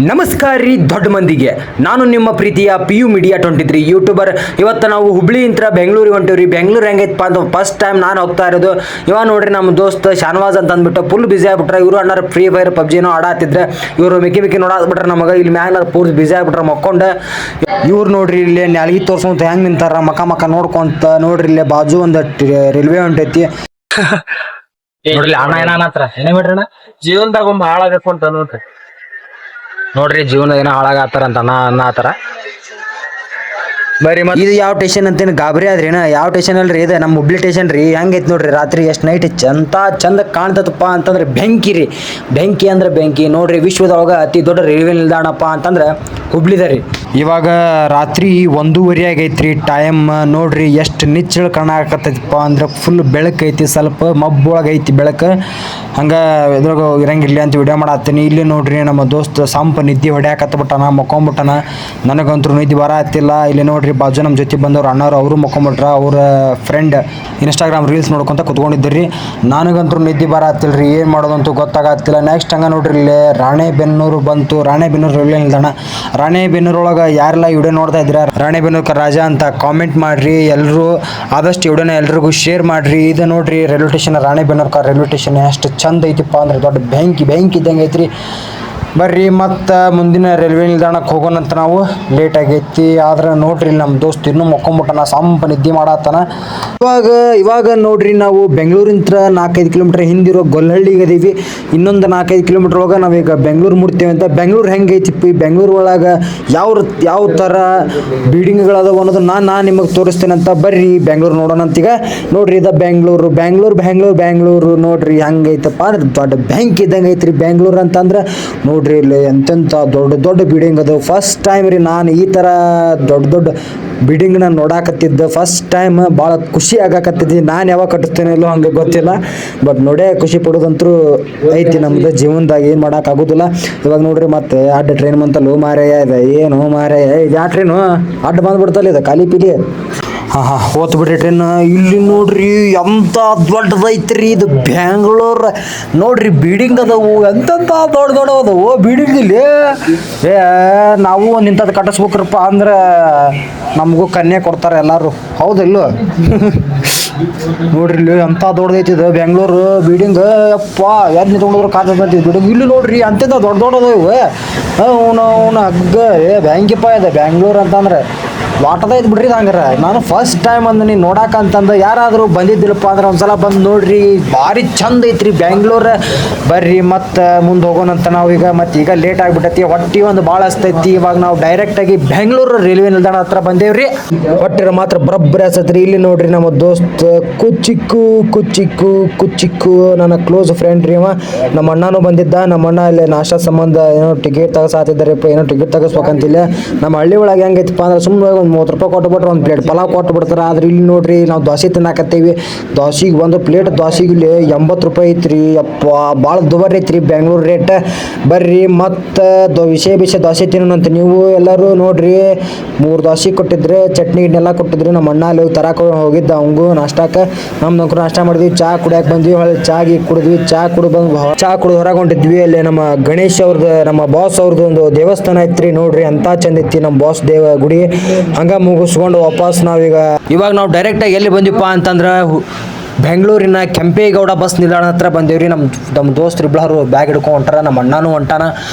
ನಮಸ್ಕಾರ ರೀ ದೊಡ್ಡ ಮಂದಿಗೆ. ನಾನು ನಿಮ್ಮ ಪ್ರೀತಿಯ PU ಮೀಡಿಯಾ 23 ಯೂಟ್ಯೂಬರ್. ಇವತ್ತು ನಾವು ಹುಬ್ಳಿ ಇಂತ್ರ ಬೆಂಗಳೂರಿಗೆ ಹೊಂಟಿವ್ರಿ. ಬೆಂಗಳೂರು ಹೆಂಗೈತಪ್ಪ ಅಂತ ಫಸ್ಟ್ ಟೈಮ್ ನಾನು ಹೋಗ್ತಾ ಇರೋದು. ಇವಾಗ ನೋಡ್ರಿ ನಮ್ಮ ದೋಸ್ತ ಶಾನವಾಜ್ ಅಂತ ಅಂದ್ಬಿಟ್ಟು ಫುಲ್ ಬಿಸಿ ಆಗ್ಬಿಟ್ರೆ. ಇವರು ಅಣ್ಣಾರ ಫ್ರೀ ಫೈರ್ ಪಬ್ಜಿನೋ ಆಡಾತಿದ್ರೆ ಇವರು ಮಿಕ್ಕಿ ನೋಡಾದ್ಬಿಟ್ರೆ ನಮಗೆ ಇಲ್ಲಿ ಮ್ಯಾಗ ಪೂರ್ತಿ ಬಿಸಿ ಆಗ್ಬಿಟ್ರೆ ಮಕ್ಕೊಂಡು. ಇವ್ರು ನೋಡ್ರಿ ಇಲ್ಲಿ ನಾಲ್ಗಿ ತೋರ್ಸ್ಕೊಂತ ಹೆಂಗ್ ನಿಂತಾರ ಮಕ ನೋಡ್ಕೊಂತ. ನೋಡ್ರಿ ಇಲ್ಲಿ ಬಾಜು ಒಂದು ರೈಲ್ವೆ ಹೊಂಟೈತಿ. ನೋಡ್ರಿ ಅಣ್ಣ ಏನತ್ರ ಏನೇ ಬಿಡ್ರಣ್ಣ ಜೀವನದಾಗ ಒಮ್ಮೆ ಹಾಳಾಗಬೇಕು ಅಂತ ನೋಡ್ರಿ. ನೋಡ್ರಿ ಜೀವನ ಏನೋ ಹಾಳಾಗತ್ತಾರ ಅಂತ ಅನ್ನ ಆತರ ಬರೀ. ಇದು ಯಾವ ಸ್ಟೇಷನ್ ಅಂತೇನು ಗಾಬರಿ ಆದ್ರೇನ? ಯಾವ ಸ್ಟೇಷನ್ ಅಲ್ರಿ ಇದು? ನಮ್ಮ ಹುಬ್ಳಿ ಸ್ಟೇಷನ್ ರೀ. ಹೆಂಗೈತಿ ನೋಡ್ರಿ ರಾತ್ರಿ ಎಷ್ಟು ನೈಟ್ ಚಂದ ಕಾಣ್ತದಪ್ಪ ಅಂತಂದ್ರೆ ಬೆಂಕಿ ರೀ. ಬೆಂಕಿ ಅಂದ್ರೆ ಬೆಂಕಿ ನೋಡ್ರಿ. ವಿಶ್ವದೊಳಗ ಅತಿ ದೊಡ್ಡ ರೈಲ್ವೆ ನಿಲ್ದಾಣಪ್ಪ ಅಂತಂದ್ರೆ ಹುಬ್ಳಿದ ರೀ. ಇವಾಗ ರಾತ್ರಿ 1:30 ಆಗೈತ್ರಿ ಟೈಮ್. ನೋಡ್ರಿ ಎಷ್ಟು ನಿಚ್ಚಳ ಕಾಣಕತ್ತೈತಿಪ್ಪ ಅಂದ್ರೆ ಫುಲ್ ಬೆಳಕೈತಿ. ಸ್ವಲ್ಪ ಮಬ್ಬೊಳಗೈತಿ ಬೆಳಕು. ಹಂಗ ಇದ್ರಾಗ ಇರಂಗಿರ್ಲಿ ಅಂತ ವಿಡಿಯೋ ಮಾಡತ್ತೀನಿ. ಇಲ್ಲಿ ನೋಡ್ರಿ ನಮ್ಮ ದೋಸ್ತ ಸಂಪ ನಿದ್ದೆ ಹೊಡ್ಯಾಕತ್ತಬಿಟ್ಟಾನ, ಮಕ್ಕೊಂಬಿಟ್ಟಾನ. ನನಗಂತೂ ನಿದ್ದೆ ಬರತ್ತಿಲ್ಲ. ಇಲ್ಲಿ ನೋಡ್ರಿ ಬಾಜು ನಮ್ಮ ಜೊತೆ ಬಂದವ್ರು ಅಣ್ಣವ್ರು, ಅವರು ಮಕ್ಕೊಂಬಿಟ್ರ. ಅವ್ರ ಫ್ರೆಂಡ್ ಇನ್ಸ್ಟಾಗ್ರಾಮ್ ರೀಲ್ಸ್ ನೋಡ್ಕೊಂತ ಕುತ್ಕೊಂಡಿದ್ರಿ. ನನಗಂತೂ ನಿದ್ದೆ ಬರತ್ತಿಲ್ರಿ. ಏನು ಮಾಡೋದಂತೂ ಗೊತ್ತಾಗತ್ತಿಲ್ಲ. ನೆಕ್ಸ್ಟ್ ಹಂಗ ನೋಡ್ರಿ ಇಲ್ಲಿ ರಾಣೆಬೆನ್ನೂರು ಬಂತು. ರಾಣೆಬೆನ್ನೂರು ರೈಲ್ವೆ ನಿಲ್ದಾಣ. ರಾಣೆಬೆನ್ನೂರೊಳಗೆ ಯಾರೆಲ್ಲ ವಿಡಿಯೋ ನೋಡ್ತಾ ಇದ್ದೀರಾ ರಾಣೆಬೆನ್ನೂರು ರಾಜ ಅಂತ ಕಾಮೆಂಟ್ ಮಾಡ್ರಿ. ಎಲ್ಲರೂ ಆದಷ್ಟು ವಿಡಿಯೋನ ಎಲ್ರಿಗೂ ಶೇರ್ ಮಾಡ್ರಿ. ಇದು ನೋಡ್ರಿ railway station, Ranebennur railway station ಎಷ್ಟು ಚಂದ ಐತಿಪ್ಪ ಅಂದ್ರೆ ದೊಡ್ಡ ಬೆಂಕಿ ಇದ್ದಂಗೆ ಐತ್ರಿ. ಬರ್ರಿ ಮತ್ತು ಮುಂದಿನ ರೈಲ್ವೆ ನಿಲ್ದಾಣಕ್ಕೆ ಹೋಗೋಣಂತ. ನಾವು ಲೇಟ್ ಆಗೈತಿ ಆದ್ರೆ ನೋಡ್ರಿ ನಮ್ಮ ದೋಸ್ತ್ ಇನ್ನೂ ಮಕ್ಕೊಂಬಿಟ್ಟನ, ಸಂಪ ನಿದ್ದೆ ಮಾಡತ್ತಾನ. ಇವಾಗ ನೋಡ್ರಿ ನಾವು ಬೆಂಗಳೂರಿಂತ್ರ 4-5 ಕಿಲೋಮೀಟರ್ ಹಿಂದಿರೋ ಗೊಲ್ಲಹಳ್ಳಿಗೆ ಅದೀವಿ. ಇನ್ನೊಂದು 4-5 ಕಿಲೋಮೀಟರ್ ಒಳಗೆ ನಾವೀಗ ಬೆಂಗಳೂರು ಮುಟ್ತೇವೆ ಅಂತ. ಬೆಂಗಳೂರು ಹೆಂಗೈತಿ, ಬೆಂಗಳೂರು ಒಳಗೆ ಯಾವ ಥರ ಬಿಲ್ಡಿಂಗ್ಗಳದಾವ ಅನ್ನೋದು ನಾನು ನಿಮಗೆ ತೋರಿಸ್ತೇನೆ ಅಂತ. ಬರ್ರಿ ಬೆಂಗಳೂರು ನೋಡೋಣಂತ. ಈಗ ನೋಡ್ರಿ ಇದು ಬೆಂಗಳೂರು ನೋಡ್ರಿ ಹೆಂಗೈತಪ್ಪ ಅಂದ್ರೆ ದೊಡ್ಡ ಬೆಂಕಿ ಇದ್ದಂಗೆ ಐತ್ರಿ ಬೆಂಗಳೂರು ಅಂತಂದ್ರೆ. ನೋಡ್ರಿ ಇಲ್ಲಿ ಎಂತೆಂಥ ದೊಡ್ಡ ಬಿಲ್ಡಿಂಗ್ ಅದು. ಫಸ್ಟ್ ಟೈಮ್ ರೀ ನಾನು ಈ ಥರ ದೊಡ್ಡ ಬಿಲ್ಡಿಂಗ್ನ ನೋಡಾಕತ್ತಿದ್ದೆ. ಫಸ್ಟ್ ಟೈಮ್ ಭಾಳ ಖುಷಿ ಆಗಾಕತ್ತಿದ್ದೆ. ನಾನು ಯಾವಾಗ ಕಟ್ಟಿಸ್ತೇನೆ ಇಲ್ಲೋ ಹಂಗೆ ಗೊತ್ತಿಲ್ಲ. ಬಟ್ ನೋಡೇ ಖುಷಿ ಪಡೋದಂತರೂ ಐತಿ ನಮ್ದು ಜೀವನದಾಗ. ಏನು ಮಾಡೋಕ್ಕಾಗೋದಿಲ್ಲ. ಇವಾಗ ನೋಡ್ರಿ ಮತ್ತೆ ಅಡ್ಡ ಟ್ರೈನ್ ಬಂತಲ್ಲೋ ಮಾರಾಯ. ಇದೆ ಏನು ಮಾರಾಯ, ಇದು ಯಾವ ಟ್ರೈನು ಅಡ್ಡ ಬಂದ್ಬಿಡ್ತಲ್ಲ, ಇದು ಖಾಲಿ ಪಿಲಿ. ಹೋತ್ ಬಿಡ್ರಿ ಟ್ರೈನ್. ಇಲ್ಲಿ ನೋಡ್ರಿ ಎಂಥ ದೊಡ್ಡದೈತ್ರಿ ಇದು ಬ್ಯಾಂಗ್ಳೂರ್. ನೋಡ್ರಿ ಬಿಲ್ಡಿಂಗ್ ಅದಾವು, ಎಂತೆಂಥ ದೊಡ್ಡ ಅದಾವು ಬಿಲ್ಡಿಂಗ್ ಇಲ್ಲಿ. ನಾವು ಒಂದು ಇಂಥದ್ದು ಕಟ್ಟಿಸ್ಬೇಕ್ರಪ್ಪ ಅಂದ್ರೆ ನಮಗೂ ಕನ್ಯೆ ಕೊಡ್ತಾರೆ ಎಲ್ಲರೂ, ಹೌದಿಲ್ಲ? ನೋಡ್ರಿ ಇಲ್ಲಿ ಎಂಥ ದೊಡ್ಡದೈತಿ ಇದು ಬೆಂಗಳೂರು ಬಿಲ್ಡಿಂಗ್. ಅಪ್ಪ ಯಾರು ನಿಂತ್ಕೊಂಡ್ರು ಕಾದಂತ ಬಿಲ್ಡಿಂಗ್. ಇಲ್ಲಿ ನೋಡ್ರಿ ಅಂತೆಂಥ ದೊಡ್ಡ ಇವು. ಅವನು ಹಗ್ಗ ಬ್ಯಾಂಕಿಪ್ಪ ಇದೆ ಬೆಂಗಳೂರು ಅಂತಂದ್ರೆ. ವಾಟದೈತೆ ಬಿಡ್ರಿ ಹಂಗಾರೆ. ನಾನು ಫಸ್ಟ್ ಟೈಮ್ ಅಂದ್ ನೀನು ನೋಡಾಕಂತಂದು ಯಾರಾದರೂ ಬಂದಿದ್ದಿಲ್ಲಪ್ಪ ಅಂದ್ರೆ ಒಂದ್ಸಲ ಬಂದು ನೋಡ್ರಿ. ಭಾರಿ ಚಂದ ಐತ್ರಿ ಬೆಂಗಳೂರು. ಬರ್ರಿ ಮತ್ತು ಮುಂದೆ ಹೋಗೋಣಂತ ನಾವೀಗ. ಮತ್ತು ಈಗ ಲೇಟ್ ಆಗಿಬಿಟ್ಟೈತಿ, ಹೊಟ್ಟಿ ಒಂದು ಭಾಳ ಹಸ್ತೈತಿ. ಇವಾಗ ನಾವು ಡೈರೆಕ್ಟಾಗಿ ಬೆಂಗಳೂರು ರೈಲ್ವೆ ನಿಲ್ದಾಣ ಹತ್ರ ಬಂದೇವ್ರಿ. ಹೊಟ್ಟಿರ ಮಾತ್ರ ಬರಬ್ಬರಿ ಹಸತ್ರಿ. ಇಲ್ಲಿ ನೋಡ್ರಿ ನಮ್ಮ ದೋಸ್ತ್ ಕುಚ್ಚಿಕ್ಕು ನನ್ನ ಕ್ಲೋಸ್ ಫ್ರೆಂಡ್ ರೀ. ನಮ್ಮ ಅಣ್ಣನೂ ಬಂದಿದ್ದ. ನಮ್ಮ ಅಣ್ಣ ಇಲ್ಲಿ ನಾಷ್ಟಾ ಸಂಬಂಧ ಏನೋ ಟಿಕೆಟ್ ತೆಗಸಾತಿದ್ದಾರೆಪ್ಪ, ಏನೋ ಟಿಕೆಟ್ ತೆಗಿಸ್ಬೇಕಂತಿಲ್ಲ. ನಮ್ಮ ಹಳ್ಳಿ ಒಳಗೆ ಹೆಂಗೈತಪ್ಪ ಅಂದ್ರೆ ಸುಮ್ಮನೆ ಒಂದು 30 ರೂಪಾಯಿ ಕೊಟ್ಟುಬಿಟ್ರೆ ಒಂದು ಪ್ಲೇಟ್ ಪಲಾವ್ ಕೊಟ್ಟು ಬಿಡ್ತಾರೆ. ಆದ್ರೆ ಇಲ್ಲಿ ನೋಡ್ರಿ ನಾವು ದೋಸೆ ತಿನ್ನಾಕತ್ತೀವಿ. ದೋಸೆಗೆ ಒಂದು ಪ್ಲೇಟ್ ದೋಸೆಗೆ ಇಲ್ಲಿ 80 ರೂಪಾಯಿ ಐತ್ರಿ. ಅಪ್ಪ ಭಾಳ ದುಬಾರಿ ಐತ್ರಿ ಬೆಂಗಳೂರು ರೇಟ್. ಬರ್ರಿ ಮತ್ತು ವಿಷಯ ದೋಸೆ ತಿನ್ನೋಣಂತ. ನೀವು ಎಲ್ಲರೂ ನೋಡ್ರಿ 3 ದೋಸೆ ಕೊಟ್ಟಿದ್ರೆ, ಚಟ್ನಿ ಗಿಡ್ನೆಲ್ಲ ಕೊಟ್ಟಿದ್ರಿ. ನಮ್ಮ ಅಣ್ಣ ಅಲ್ಲಿ ತರಕ ಹೋಗಿದ್ದ ಅವಂಗೂ ನಾಷ್ಟಕ್ಕೆ. ನಮ್ದು ನಾಷ್ಟ ಮಾಡಿದ್ವಿ, ಚಾ ಕುಡಿಯಕ್ಕೆ ಬಂದ್ವಿ. ಹೊಳ್ಳಿ ಚಾ ಕುಡಿದು ಹೊರಗೆ ಹೊಂಟಿದ್ವಿ. ಅಲ್ಲಿ ನಮ್ಮ ಗಣೇಶ್ ಅವ್ರದ್ದು, ನಮ್ಮ ಬಾಸ್ ಅವ್ರದ್ದು ಒಂದು ದೇವಸ್ಥಾನ ಐತ್ರಿ. ನೋಡ್ರಿ ಅಂತ ಚಂದ ಐತಿ ನಮ್ಮ ಬಾಸ್ ಗುಡಿ. ಹಂಗ ಮುಗಿಸ್ಕೊಂಡು ವಾಪಸ್ ಇವಾಗ ನಾವು ಡೈರೆಕ್ಟಾಗಿ ಎಲ್ಲಿ ಬಂದಿಪ್ಪ ಅಂತಂದ್ರೆ ಬೆಂಗಳೂರಿನ ಕೆಂಪೇಗೌಡ ಬಸ್ ನಿಲ್ದಾಣ ಹತ್ರ ಬಂದೇವ್ರಿ. ನಮ್ಮ ದೋಸ್ತರು ಇಬ್ಬರು ಬ್ಯಾಗ್ ಹಿಡ್ಕೊಂಡು ಹೊಂಟಾರ. ನಮ್ಮ ಅಣ್ಣನೂ ಹೊಂಟಾನ.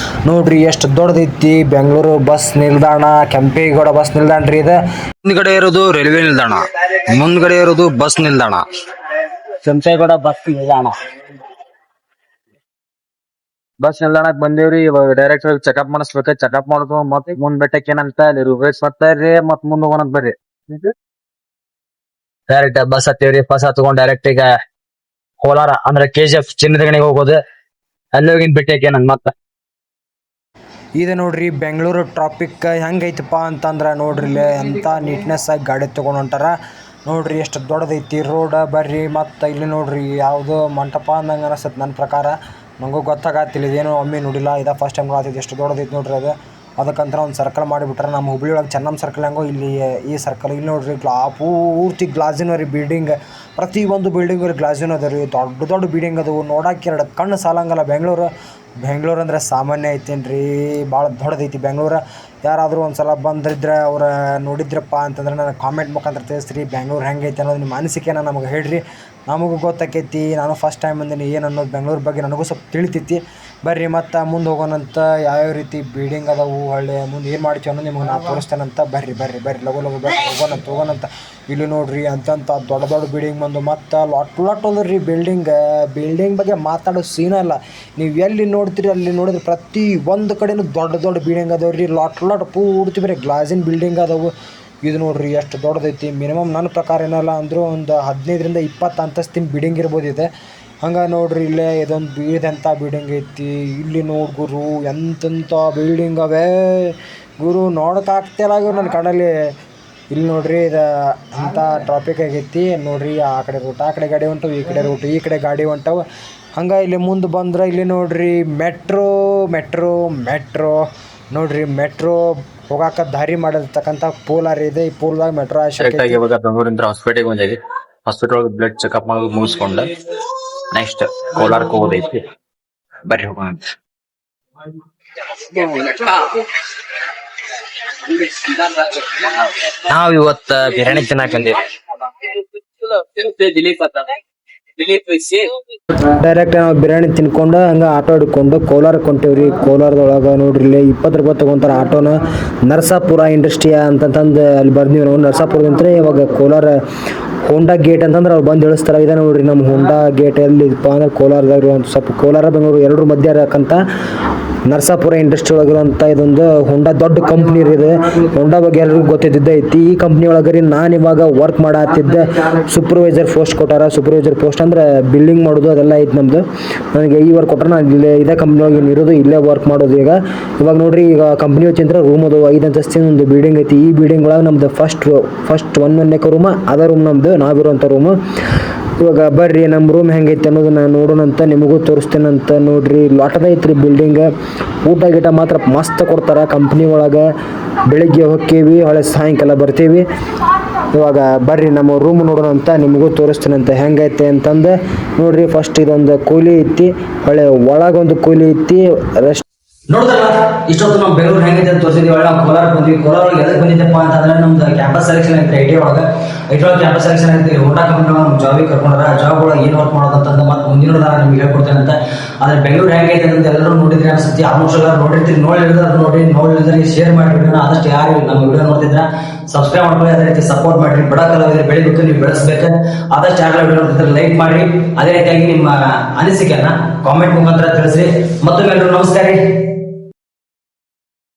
ನೋಡ್ರಿ ಎಷ್ಟು ದೊಡ್ಡದೈತಿ ಬೆಂಗಳೂರು ಬಸ್ ನಿಲ್ದಾಣ. ಕೆಂಪೇಗೌಡ ಬಸ್ ನಿಲ್ದಾಣ ರೀ ಇದು. ಮುಂದ್ಗಡೆ ಇರೋದು ರೈಲ್ವೆ ನಿಲ್ದಾಣ, ಮುಂದ್ಗಡೆ ಇರೋದು ಬಸ್ ನಿಲ್ದಾಣ. ಕೆಂಪೇಗೌಡ ಬಸ್ ನಿಲ್ದಾಣಕ್ಕೆ ಬಂದೇವ್ರಿ. ಇವಾಗ ಡೈರೆಕ್ಟ್ ಚೆಕಪ್ ಮಾಡಿಸ್ಬೇಕು. ಚೆಕಪ್ ಮಾಡೋದು ಮತ್ತೆ ಮುಂದ್ ಬೆಟ್ಟಕ್ಕೆ ಏನಂತ ವೇಟ್ಸ್ ಬರ್ತಾರ್ರಿ. ಮತ್ ಮುಂದ್ ಹೋಗೋಣಂತ ಬರ್ರಿ. ಡೈರೆಕ್ಟ್ ಬಸ್ ಹತ್ತೇವ್ರಿ. ಬಸ್ ಹತ್ಕೊಂಡ್ ಡೈರೆಕ್ಟ್ ಈಗ ಕೋಲಾರ ಅಂದ್ರೆ KGF ಚಿನ್ನದ ಗಣಿಗೆ ಹೋಗೋದು. ಅಲ್ಲಿ ಹೋಗಿನ್ ಬೆಟ್ಟಕ್ಕೆ ಏನಂತ ಮತ್ತ ಇದು ನೋಡ್ರಿ ಬೆಂಗಳೂರು ಟ್ರಾಫಿಕ್ ಹೆಂಗೈತಪ್ಪ ಅಂತಂದ್ರೆ ನೋಡ್ರಿ ಇಲ್ಲಿ ಎಂಥ ನೀಟ್ನೆಸ್ ಆಗಿ ಗಾಡಿ ತೊಗೊಂಡು ಹೊಂಟಾರ. ನೋಡ್ರಿ ಎಷ್ಟು ದೊಡ್ಡದೈತಿ ರೋಡ್. ಬರ್ರಿ ಮತ್ತು ಇಲ್ಲಿ ನೋಡ್ರಿ ಯಾವುದೋ ಮಂಟಪ ಅಂದಂಗೆ ಅನಿಸ್ತದೆ ನನ್ನ ಪ್ರಕಾರ. ನನಗೂ ಗೊತ್ತಾಗತ್ತಿಲ್ಲ, ಇದೇನೋ ಒಮ್ಮೆ ನೋಡಿಲ್ಲ, ಇದ ಫಸ್ಟ್ ಟೈಮ್ ನೋಡತ್ತೈತಿ. ಎಷ್ಟು ದೊಡ್ಡದೈತಿ ನೋಡ್ರಿ ಅದು. ಅದಕ್ಕಂತ ಒಂದು ಸರ್ಕಲ್ ಮಾಡಿಬಿಟ್ರೆ. ನಮ್ಮ ಹುಬ್ಳಿ ಒಳಗೆ ಚೆನ್ನಮ್ಮ ಸರ್ಕಲ್ ಹೆಂಗೋ ಇಲ್ಲಿ ಈ ಸರ್ಕಲ್. ಇಲ್ಲಿ ನೋಡ್ರಿ ಪೂರ್ತಿ ಗ್ಲಾಸಿನ ರೀ ಬಿಲ್ಡಿಂಗ್. ಪ್ರತಿಯೊಂದು ಬಿಲ್ಡಿಂಗಲ್ಲಿ ಗ್ಲಾಸಿನ ಅದ ರೀ. ದೊಡ್ಡ ಬಿಲ್ಡಿಂಗ್ ಅದು ನೋಡೋಕೆ ಎರಡು ಕಣ್ಣು ಸಾಲಂಗಲ್ಲ ಬೆಂಗಳೂರು. ಬೆಂಗಳೂರು ಅಂದ್ರೆ ಸಾಮಾನ್ಯ ಐತೇನ್ರಿ, ಭಾಳ ದೊಡ್ಡದೈತಿ ಬೆಂಗಳೂರು. ಯಾರಾದರೂ ಒಂದು ಸಲ ಬಂದಿದ್ರೆ ಅವ್ರ ನೋಡಿದ್ರಪ್ಪ ಅಂತಂದ್ರೆ ನನಗೆ ಕಾಮೆಂಟ್ ಮುಖಾಂತರ ತಿಳಿಸ್ರಿ ಬೆಂಗಳೂರು ಹೆಂಗೈತೆ ಅನ್ನೋದು ನಿಮ್ಮ ಅನಿಸಿಕೆನ ನಮಗೆ ಹೇಳ್ರಿ. ನಮಗೂ ಗೊತ್ತಾಕೈತಿ, ನಾನು ಫಸ್ಟ್ ಟೈಮ್ ಬಂದೀನಿ, ಏನು ಅನ್ನೋದು ಬೆಂಗಳೂರು ಬಗ್ಗೆ ನನಗೂ ಸ್ವಲ್ಪ ತಿಳಿತೈತಿ. ಬರ್ರಿ ಮತ್ತು ಮುಂದೆ ಹೋಗೋಣಂತ, ಯಾವ್ಯಾವ ರೀತಿ ಬಿಲ್ಡಿಂಗ್ ಅದಾವು ಹಳ್ಳಿ ಮುಂದೆ ಏನು ಮಾಡ್ತೀವಿ ಅನ್ನೋದು ನಿಮ್ಗೆ ನಾನು ತೋರಿಸ್ತೇನಂತ. ಬರ್ರಿ ಬರ್ರಿ ಬರ್ರಿ ಲಗು ಲಗು ಬರ್ರಿ ಹೋಗೋಣಂತ. ಇಲ್ಲಿ ನೋಡ್ರಿ ಅಂತಂತ ದೊಡ್ಡ ದೊಡ್ಡ ಬಿಲ್ಡಿಂಗ್ ಬಂದು ಮತ್ತು ಲಾಟ್ ಅಲ್ರಿ ಬಿಲ್ಡಿಂಗ್ ಬಗ್ಗೆ ಮಾತಾಡೋ ಸೀನ ಇಲ್ಲ. ನೀವು ಎಲ್ಲಿ ನೋಡ್ತೀರಿ ಅಲ್ಲಿ ನೋಡಿದ್ರೆ ಪ್ರತಿ ಒಂದು ಕಡೆನೂ ದೊಡ್ಡ ದೊಡ್ಡ ಬಿಲ್ಡಿಂಗ್ ಅದಾವೆ ರೀ. ಲಾಟ್ ಪೂರ್ತಿ ಬರೀ ಗ್ಲಾಸಿನ ಬಿಲ್ಡಿಂಗ್ ಅದಾವು. ಇದು ನೋಡ್ರಿ ಎಷ್ಟು ದೊಡ್ಡದೈತಿ. ಮಿನಿಮಮ್ ನನ್ನ ಪ್ರಕಾರ ಏನಲ್ಲ ಅಂದರೂ ಒಂದು 15ರಿಂದ 20 ಅಂತಸ್ತಿನ ಬಿಲ್ಡಿಂಗ್ ಇರ್ಬೋದು ಇದೆ. ಹಂಗೆ ನೋಡ್ರಿ ಇಲ್ಲೇ ಇದೊಂದು ಬೀಳದಂಥ ಬಿಲ್ಡಿಂಗ್ ಐತಿ. ಇಲ್ಲಿ ನೋಡಿ ಗುರು ಎಂತೆಂಥ ಬಿಲ್ಡಿಂಗ್ ಅವೇ ಗುರು, ನೋಡೋಕ್ಕಾಗ್ತಿಲ್ಲ ಇವ್ರು ನನ್ನ ಕಣ್ಣಲ್ಲಿ. ಇಲ್ಲಿ ನೋಡ್ರಿ ಇದು ಅಂಥ ಟ್ರಾಫಿಕ್ ಆಗೈತಿ ನೋಡ್ರಿ. ಆ ಕಡೆ ರೂಟ್ ಆ ಕಡೆ ಗಾಡಿ ಹೊಂಟವು, ಈ ಕಡೆ ರೂಟ್ ಈ ಕಡೆ ಗಾಡಿ ಹೊಂಟವು. ಹಂಗೆ ಇಲ್ಲಿ ಮುಂದೆ ಬಂದ್ರೆ ಇಲ್ಲಿ ನೋಡ್ರಿ ಮೆಟ್ರೋ ನೋಡ್ರಿ. ಮೆಟ್ರೋ ಹೋಗಾಕ ದಾರಿ ಮಾಡಿರ್ತಕ್ಕಂಥ ಪೋಲಾರ್ ಇದೆ. ಈ ಪೋಲ್ದಾಗ ಮೆಟ್ರೋ ಇವಾಗ ಬೆಂಗಳೂರಿಂದ ಹಾಸ್ಪಿಟಲ್ ಬಂದಿದೆ. ಹಾಸ್ಪಿಟಲ್ ಒಳಗೆ ಬ್ಲಡ್ ಚೆಕಪ್ ಮಾಡೋದು ಮುಗಿಸ್ಕೊಂಡು ನೆಕ್ಸ್ಟ್ ಕೋಲಾರಕ್ಕೆ ಹೋಗೋದೈತಿ. ಬರ್ರಿ ಹೋಗೋಣ. ನಾವ್ ಇವತ್ತ ಬಿರಿಯಾನಿ ತಿನ್ನಕಂದೀವಿ. ಡೈರೆಕ್ಟ್ ನಾವು ಬಿರಿಯಾನಿ ತಿನ್ಕೊಂಡು ಹಂಗೆ ಆಟೋ ಹಿಡ್ಕೊಂಡು ಕೋಲಾರಕ್ಕೆ ಹೊಂಟೇವ್ರಿ. ಕೋಲಾರದೊಳಗೆ ನೋಡ್ರಿ ಇಲ್ಲಿ 20 ರೂಪಾಯಿ ತೊಗೊಂತಾರೆ ಆಟೋನ. ನರಸಾಪುರ ಇಂಡಸ್ಟ್ರಿಯಾ ಅಂತಂದು ಅಲ್ಲಿ ಬರ್ದೀವಿ ನಾವು. ನರಸಾಪುರದಂದ್ರೆ ಇವಾಗ ಕೋಲಾರ ಹೋಂಡಾ ಗೇಟ್ ಅಂತಂದ್ರೆ ಅವ್ರು ಬಂದು ಇಳಿಸ್ತಾರೆ. ಇದೆ ನೋಡ್ರಿ ನಮ್ಮ ಹೋಂಡಾ ಗೇಟ್ ಎಲ್ಲಿಪ್ಪ ಅಂದ್ರೆ ಕೋಲಾರದಾಗ ಒಂದು ಸ್ವಲ್ಪ ಕೋಲಾರ ಬೆಂಗಳೂರು ಎರಡರ ಮಧ್ಯೆ ಇರಕ್ಕಂಥ ನರಸಾಪುರ ಇಂಡಸ್ಟ್ರಿ ಒಳಗಿರುವಂಥ ಇದೊಂದು ಹೋಂಡಾ ದೊಡ್ಡ ಕಂಪ್ನಿ ಇದೆ. ಹೋಂಡಾ ಬಗ್ಗೆ ಎಲ್ಲರಿಗೂ ಗೊತ್ತಿದ್ದ ಐತಿ. ಈ ಕಂಪ್ನಿ ಒಳಗರಿ ನಾನು ಇವಾಗ ವರ್ಕ್ ಮಾಡತ್ತಿದ್ದೆ. ಸೂಪರ್ವೈಸರ್ ಪೋಸ್ಟ್ ಕೊಟ್ಟಾರ. ಸೂಪರ್ವೈಸರ್ ಪೋಸ್ಟ್ ಅಂದ್ರೆ ಬಿಲ್ಡಿಂಗ್ ಮಾಡೋದು ಅದೆಲ್ಲ ಐತಿ ನಮ್ಮದು. ನನಗೆ ಈ ವರ್ಕ್ ಕೊಟ್ಟರೆ ನಾನು ಇಲ್ಲೇ ಇದೇ ಕಂಪ್ನಿ ಒಳಗೆ ಇರೋದು, ಇಲ್ಲೇ ವರ್ಕ್ ಮಾಡೋದು. ಇವಾಗ ನೋಡ್ರಿ ಈಗ ಕಂಪ್ನಿ ವಚ್ಚಿಂತ್ರ ರೂಮ್ ಅದು 5 ಅಂತಸ್ತಿನ ಒಂದು ಬಿಲ್ಡಿಂಗ್ ಐತಿ. ಈ ಬಿಲ್ಡಿಂಗ್ ಒಳಗೆ ನಮ್ದು ಫಸ್ಟ್ 1 ರೂಮ್ ಅದ ರೂಮ್ ನಮ್ಮದು, ನಾವಿರುವಂಥ ರೂಮು. ಇವಾಗ ಬರ್ರಿ ನಮ್ಮ ರೂಮ್ ಹೆಂಗೈತೆ ಅನ್ನೋದನ್ನ ನೋಡೋಣಂತ, ನಿಮಗೂ ತೋರಿಸ್ತೇನಂತ. ನೋಡ್ರಿ ಲಾಟದ ಐತ್ರಿ ಬಿಲ್ಡಿಂಗ್. ಊಟ ಗೀಟ ಮಾತ್ರ ಮಸ್ತ್ ಕೊಡ್ತಾರೆ ಕಂಪ್ನಿ ಒಳಗೆ. ಬೆಳಿಗ್ಗೆ ಹೋಗ್ತೀವಿ, ಹೊಳೆ ಸಾಯಂಕಾಲ ಬರ್ತೀವಿ. ಇವಾಗ ಬರ್ರಿ ನಮ್ಮ ರೂಮ್ ನೋಡೋಣಂತ, ನಿಮಗೂ ತೋರಿಸ್ತೇನಂತ ಹೆಂಗೈತೆ ಅಂತಂದು. ನೋಡ್ರಿ ಫಸ್ಟ್ ಇದೊಂದು ಕೂಲಿ ಐತಿ, ಹೊಳೆ ಒಳಗೊಂದು ಕೂಲಿ ಐತಿ. ನೋಡಿದ್ರಲ್ಲ ಇಷ್ಟೊತ್ತು ನಾವು ಬೆಂಗಳೂರು ಹೆಂಗೈತೆ ಅಂತ ತೋರಿಸಿದ್ವಿ. ನಾವು ಕೋಲಾರ ಬಂದ್ವಿ. ಕೋಲಾರ ಒಳಗೆ ಎದಕ್ಕೆ ಬಂದಿದ್ದಪ್ಪ ಅಂತಂದ್ರೆ ನಮ್ದು ಕ್ಯಾಂಪಸ್ ಸೆಲೆಕ್ಷನ್ ಐತೆ ಐಟಿ ಒಳಗೆ ಕ್ಯಾಂಪಸ್ ಸೆಲೆಕ್ಷನ್ ಐತಿ. ಹೋಂಡಾ ಕಂಪ್ನಿ ನಮ್ಮ ಜಾಬಿಗೆ ಕರ್ಕೊಂಡ್ರ. ಜಾಬ್ ಒಳಗೆ ಏನು ವರ್ಕ್ ಮಾಡೋದಂತಂದ ಮತ್ತೆ ಮುಂದಿನ ನಿಮ್ಗೆ ಹೇಳ್ಕೊಡ್ತೇನೆ ಅಂತ. ಆದ್ರೆ ಬೆಂಗಳೂರು ಹೆಂಗೈತೆ ಅಂತ ಎಲ್ಲರೂ ನೋಡಿದ್ರೆ ಅನ್ಸುತ್ತೆ. ಆಲ್ಮೋಸ್ಟ್ ಎಲ್ಲ ನೋಡಿರ್ತೀರಿ. ನೋಡಿದ್ರೆ ಶೇರ್ ಮಾಡಿಬಿಡ್ರಿ. ಅದಷ್ಟು ಯಾರು ನಮ್ಮ ವಿಡಿಯೋ ನೋಡ್ತಿದ್ರ ಸಬ್ಸ್ಕ್ರೈಬ್ ಮಾಡ್ಕೊಳ್ಳಿ. ಅದೇ ರೀತಿ ಸಪೋರ್ಟ್ ಮಾಡ್ರಿ. ಬಡ ಕಲಾವಿದ್ರೆ ಬೆಳಿಬೇಕು, ನೀವು ಬೆಳೆಸ್ಬೇಕು. ಆದಷ್ಟು ಯಾರು ವಿಡಿಯೋ ನೋಡ್ತಿದ್ರೆ ಲೈಕ್ ಮಾಡಿ. ಅದೇ ರೀತಿಯಾಗಿ ನಿಮ್ಮ ಅನಿಸಿಕೆಯನ್ನ ಕಾಮೆಂಟ್ ಮುಖಾಂತರ ತಿಳಿಸ್ರಿ. ಮತ್ತೊಮ್ಮೆ ನಮಸ್ಕಾರ ರೀ.